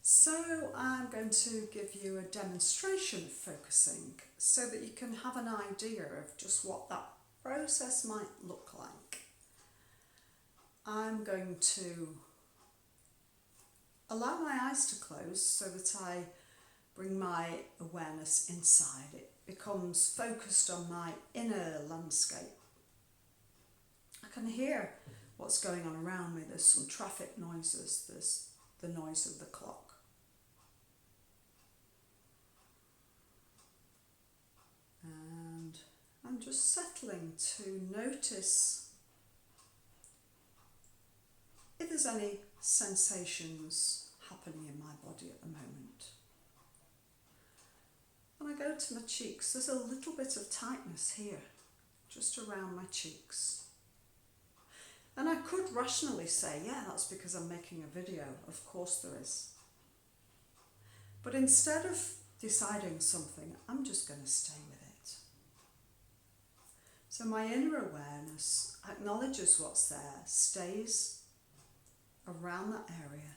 So I'm going to give you a demonstration of focusing so that you can have an idea of just what that process might look like. I'm going to allow my eyes to close so that I bring my awareness inside. It becomes focused on my inner landscape. I can hear what's going on around me. There's some traffic noises, there's the noise of the clock. And I'm just settling to notice if there's any sensations happening in my body at the moment. When I go to my cheeks, there's a little bit of tightness here, just around my cheeks. And I could rationally say, yeah, that's because I'm making a video. Of course there is. But instead of deciding something, I'm just going to stay with it. So my inner awareness acknowledges what's there, stays around that area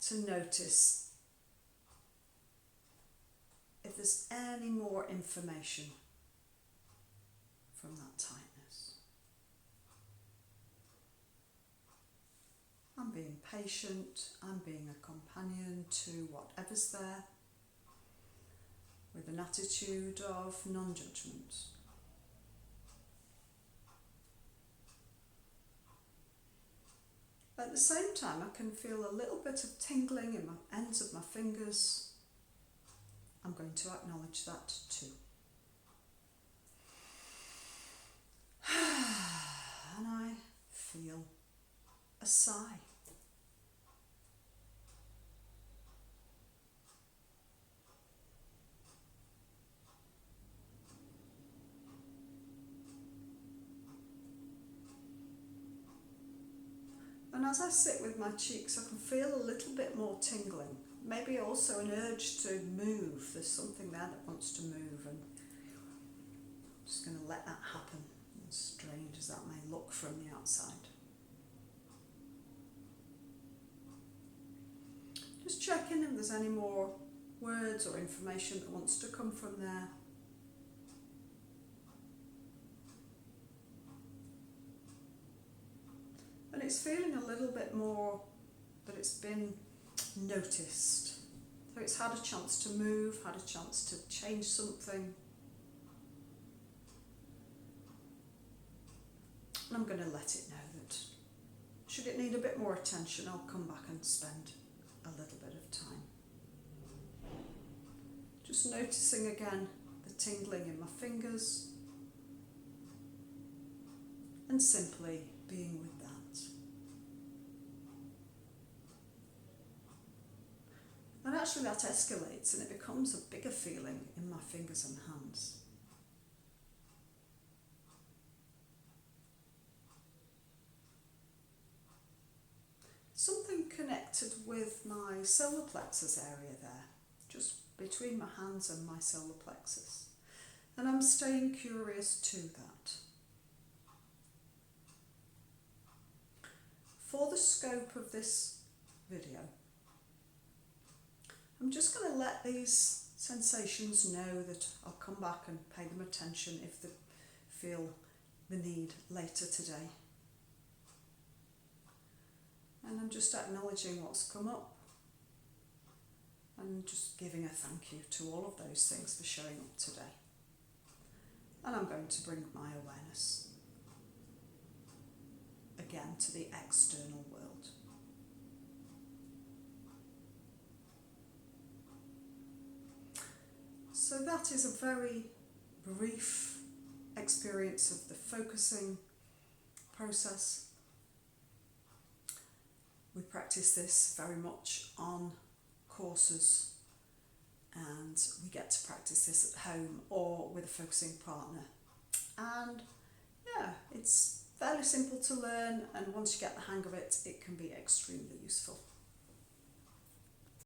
to notice if there's any more information from that tightness. I'm being patient, I'm being a companion to whatever's there with an attitude of non-judgment. At the same time, I can feel a little bit of tingling in my ends of my fingers. I'm going to acknowledge that too. And I feel a sigh. And as I sit with my cheeks, I can feel a little bit more tingling. Maybe also an urge to move. There's something there that wants to move, and I'm just going to let that happen, as strange as that may look from the outside. Just checking if there's any more words or information that wants to come from there. And it's feeling a little bit more that it's been noticed. So it's had a chance to move, had a chance to change something. And I'm going to let it know that should it need a bit more attention, I'll come back and spend a little bit of time. Just noticing again the tingling in my fingers and simply being with that. And actually that escalates and it becomes a bigger feeling in my fingers and hands. Something connected with my solar plexus area there, just between my hands and my solar plexus. And I'm staying curious to that. For the scope of this video, I'm just going to let these sensations know that I'll come back and pay them attention if they feel the need later today. And I'm just acknowledging what's come up and just giving a thank you to all of those things for showing up today. And I'm going to bring my awareness again to the external world. So that is a very brief experience of the focusing process. We practice this very much on courses, and we get to practice this at home or with a focusing partner. And yeah, it's fairly simple to learn, and once you get the hang of it, it can be extremely useful.